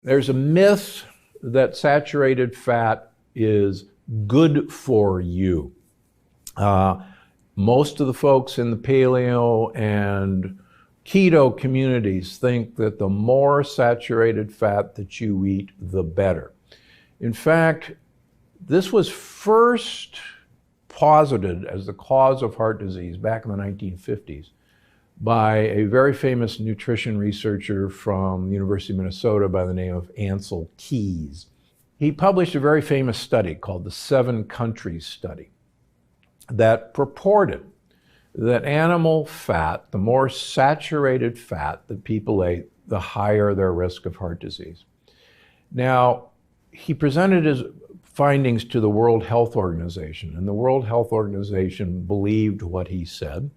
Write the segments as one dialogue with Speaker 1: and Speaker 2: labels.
Speaker 1: There's a myth that saturated fat is good for you. Most of the folks in the paleo and keto communities think that the more saturated fat that you eat, the better. In fact, this was first posited as the cause of heart disease back in the 1950s by a very famous nutrition researcher from the University of Minnesota by the name of Ancel Keys. He published a very famous study called the 7 Countries Study that purported that animal fat, the more saturated fat that people ate, the higher their risk of heart disease. Now, he presented his findings to the World Health Organization, and the World Health Organization believed what he said.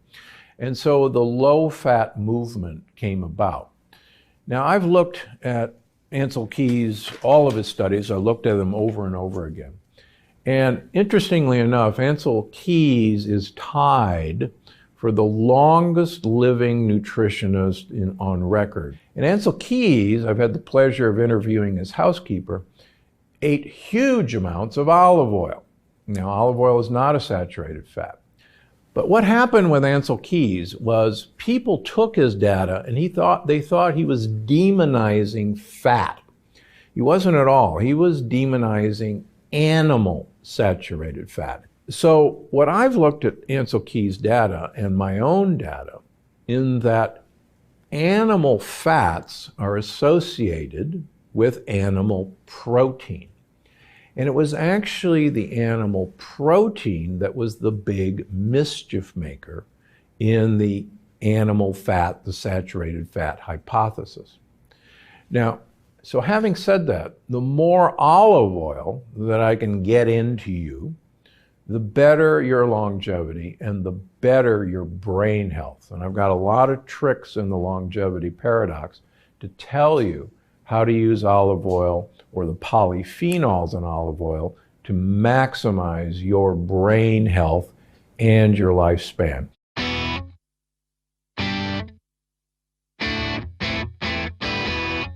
Speaker 1: And so the low-fat movement came about. Now, I've looked at Ancel Keys, all of his studies. I looked at them over and over again. And interestingly enough, Ancel Keys is tied for the longest living nutritionist on record. And Ancel Keys, I've had the pleasure of interviewing his housekeeper, ate huge amounts of olive oil. Now, olive oil is not a saturated fat. But what happened with Ancel Keys was people took his data and they thought he was demonizing fat. He wasn't at all. He was demonizing animal saturated fat. So what I've looked at Ancel Keys' data and my own data in that animal fats are associated with animal protein. And it was actually the animal protein that was the big mischief maker in the animal fat, the saturated fat hypothesis. Now, so having said that, the more olive oil that I can get into you, the better your longevity and the better your brain health. And I've got a lot of tricks in the longevity paradox to tell you how to use olive oil or the polyphenols in olive oil to maximize your brain health and your lifespan.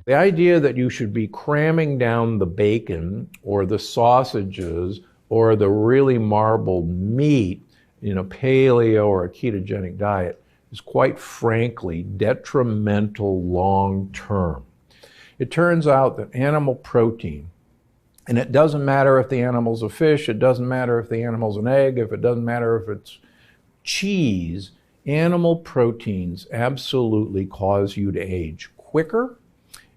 Speaker 1: The idea that you should be cramming down the bacon or the sausages or the really marbled meat in a paleo or a ketogenic diet is quite frankly detrimental long term. It turns out that animal protein, and it doesn't matter if the animal's a fish, it doesn't matter if the animal's an egg, if it doesn't matter if it's cheese, animal proteins absolutely cause you to age quicker,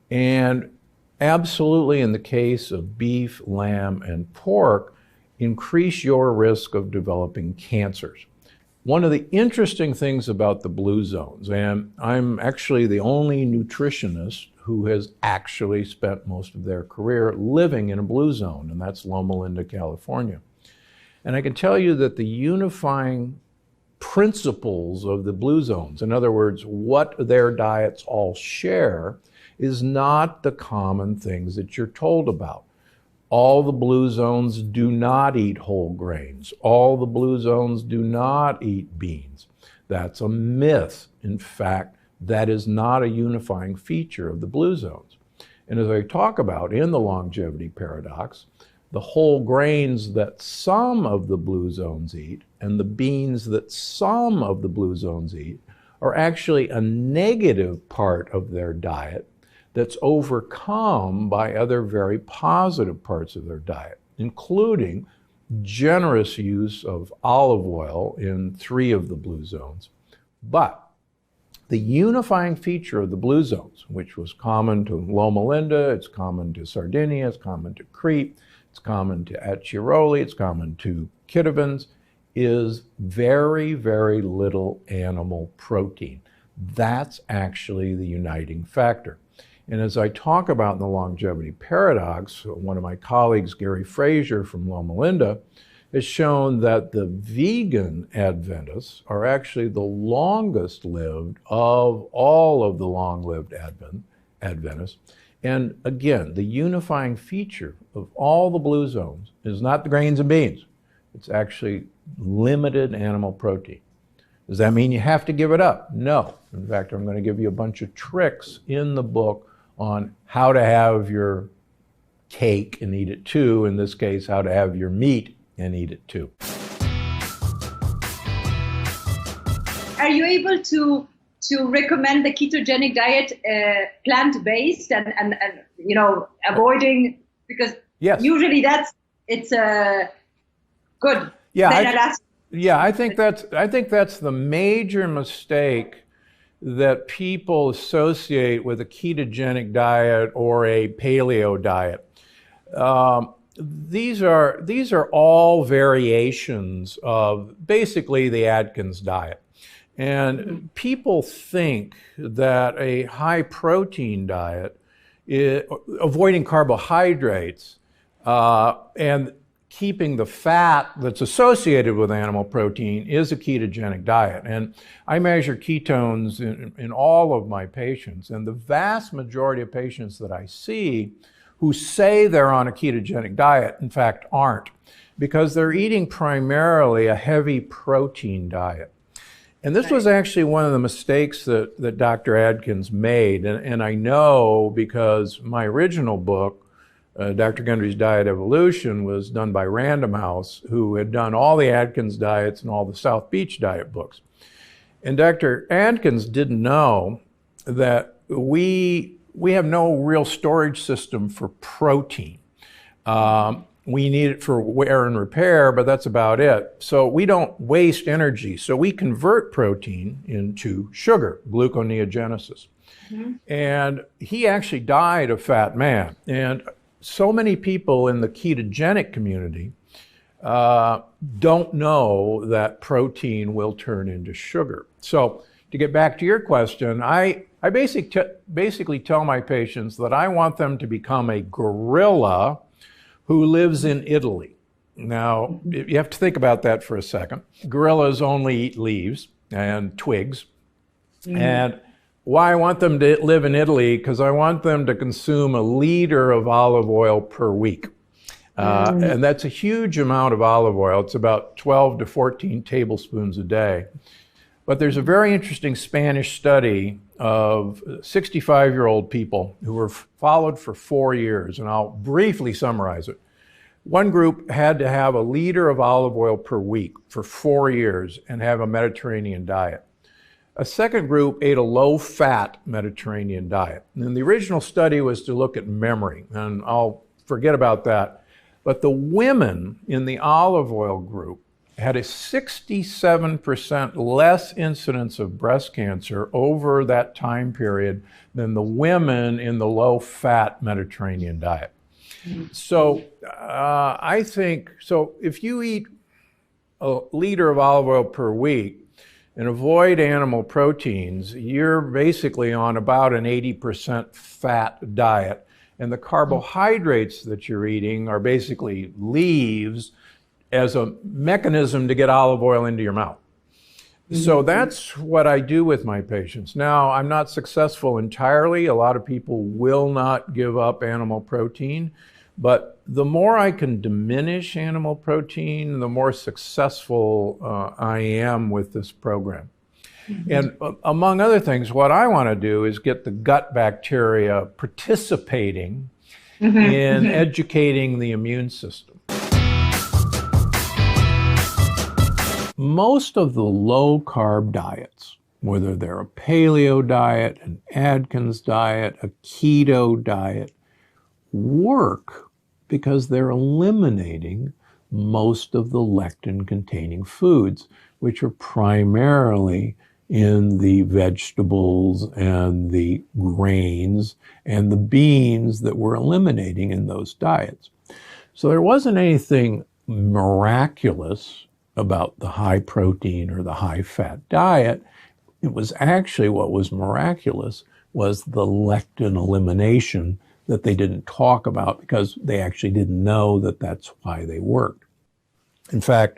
Speaker 1: and absolutely in the case of beef, lamb, and pork, increase your risk of developing cancers. One of the interesting things about the blue zones, and I'm actually the only nutritionist who has actually spent most of their career living in a blue zone, and that's Loma Linda, California. And I can tell you that the unifying principles of the blue zones, in other words, what their diets all share, is not the common things that you're told about. All the blue zones do not eat whole grains. All the blue zones do not eat beans. That's a myth. In fact, that is not a unifying feature of the blue zones. And as I talk about in the longevity paradox, the whole grains that some of the blue zones eat and the beans that some of the blue zones eat are actually a negative part of their diet that's overcome by other very positive parts of their diet, including generous use of olive oil in 3 of the blue zones. But the unifying feature of the blue zones, which was common to Loma Linda, it's common to Sardinia, it's common to Crete, it's common to Acciaroli, it's common to Kitovans, is very, very little animal protein. That's actually the uniting factor. And as I talk about in the longevity paradox, one of my colleagues, Gary Frazier from Loma Linda, has shown that the vegan Adventists are actually the longest lived of all of the long-lived Adventists. And again, the unifying feature of all the blue zones is not the grains and beans. It's actually limited animal protein. Does that mean you have to give it up? No. In fact, I'm going to give you a bunch of tricks in the book on how to have your cake and eat it too. In this case, how to have your meat and eat it too.
Speaker 2: Are you able to recommend the ketogenic diet plant-based and avoiding, because
Speaker 1: yes,
Speaker 2: usually it's good.
Speaker 1: Yeah, I think that's the major mistake that people associate with a ketogenic diet or a paleo diet. These are all variations of basically the Atkins diet. And people think that a high protein diet, avoiding carbohydrates, and keeping the fat that's associated with animal protein is a ketogenic diet. And I measure ketones in all of my patients. And the vast majority of patients that I see who say they're on a ketogenic diet, in fact, aren't, because they're eating primarily a heavy protein diet. And this was actually one of the mistakes that Dr. Adkins made. And I know because my original book, Dr. Gundry's Diet Evolution, was done by Random House, who had done all the Atkins diets and all the South Beach diet books. And Dr. Adkins didn't know that we have no real storage system for protein. We need it for wear and repair, but that's about it. So we don't waste energy. So we convert protein into sugar, gluconeogenesis. Mm-hmm. And he actually died a fat man. And so many people in the ketogenic community don't know that protein will turn into sugar. So to get back to your question, I basically tell my patients that I want them to become a gorilla who lives in Italy. Now, you have to think about that for a second. Gorillas only eat leaves and twigs. Mm. And why I want them to live in Italy? Because I want them to consume 1 liter of olive oil per week. And that's a huge amount of olive oil. It's about 12 to 14 tablespoons a day. But there's a very interesting Spanish study of 65-year-old people who were followed for 4 years, and I'll briefly summarize it. One group had to have 1 liter of olive oil per week for 4 years and have a Mediterranean diet. A second group ate a low-fat Mediterranean diet. And the original study was to look at memory, and I'll forget about that. But the women in the olive oil group had a 67% less incidence of breast cancer over that time period than the women in the low-fat Mediterranean diet. So I think, so if you eat 1 liter of olive oil per week and avoid animal proteins, you're basically on about an 80% fat diet. And the carbohydrates that you're eating are basically leaves as a mechanism to get olive oil into your mouth. So that's what I do with my patients. Now, I'm not successful entirely. A lot of people will not give up animal protein, but the more I can diminish animal protein, the more successful I am with this program. And among other things, what I want to do is get the gut bacteria participating in educating the immune system. Most of the low-carb diets, whether they're a paleo diet, an Atkins diet, a keto diet, work because they're eliminating most of the lectin-containing foods, which are primarily in the vegetables and the grains and the beans that we're eliminating in those diets. So there wasn't anything miraculous about the high protein or the high fat diet. It was actually what was miraculous was the lectin elimination that they didn't talk about because they actually didn't know that that's why they worked. In fact,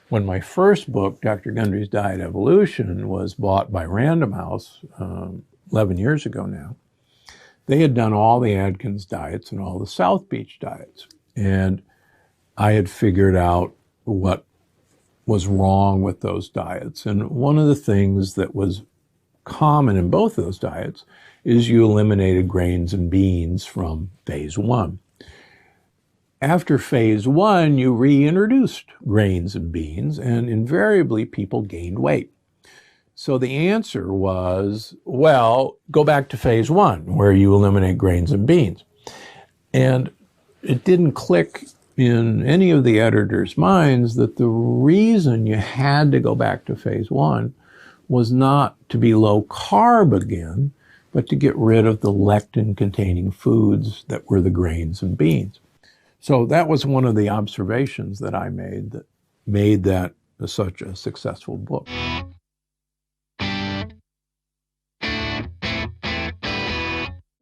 Speaker 1: when my first book, Dr. Gundry's Diet Evolution, was bought by Random House 11 years ago now, they had done all the Atkins diets and all the South Beach diets. And I had figured out what was wrong with those diets. And one of the things that was common in both of those diets is you eliminated grains and beans from phase one. After phase one, you reintroduced grains and beans, and invariably people gained weight. So the answer was, well, go back to phase one, where you eliminate grains and beans. And it didn't click in any of the editors' minds that the reason you had to go back to phase one was not to be low carb again, but to get rid of the lectin-containing foods that were the grains and beans. So that was one of the observations that I made that such a successful book.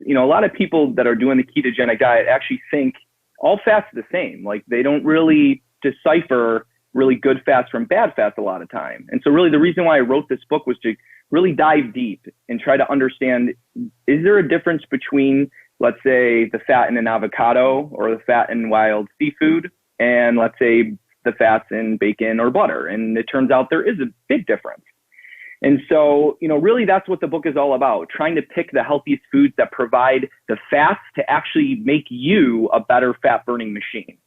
Speaker 3: You know, a lot of people that are doing the ketogenic diet actually think all fats are the same. Like, they don't really decipher really good fats from bad fats a lot of time. And so really the reason why I wrote this book was to really dive deep and try to understand, is there a difference between, let's say, the fat in an avocado or the fat in wild seafood, and let's say the fats in bacon or butter? And it turns out there is a big difference. And so, you know, really that's what the book is all about, trying to pick the healthiest foods that provide the fats to actually make you a better fat burning machine.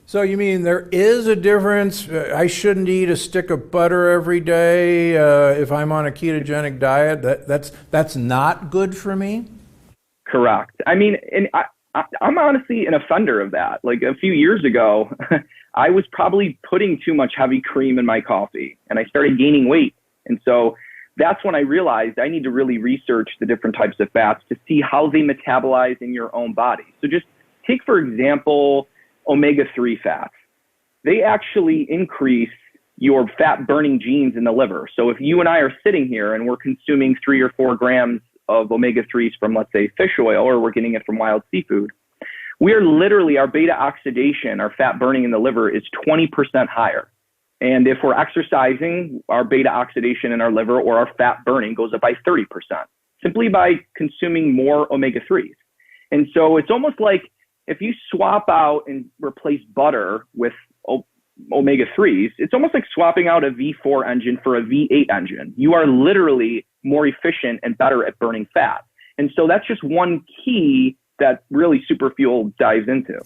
Speaker 1: So you mean there is a difference? I shouldn't eat a stick of butter every day if I'm on a ketogenic diet? That's not good for me?
Speaker 3: Correct. I mean, and I'm honestly an offender of that. Like, a few years ago, I was probably putting too much heavy cream in my coffee, and I started gaining weight. And so that's when I realized I need to really research the different types of fats to see how they metabolize in your own body. So just take, for example, omega-3 fats. They actually increase your fat burning genes in the liver. So if you and I are sitting here and we're consuming 3 or 4 grams of omega-3s from, let's say, fish oil, or we're getting it from wild seafood, we are literally, our beta oxidation, our fat burning in the liver, is 20% higher. And if we're exercising, our beta oxidation in our liver, or our fat burning, goes up by 30%, simply by consuming more omega-3s. And so it's almost like if you swap out and replace butter with omega-3s, it's almost like swapping out a V4 engine for a V8 engine. You are literally more efficient and better at burning fat. And so that's just one key that really Superfuel dives into.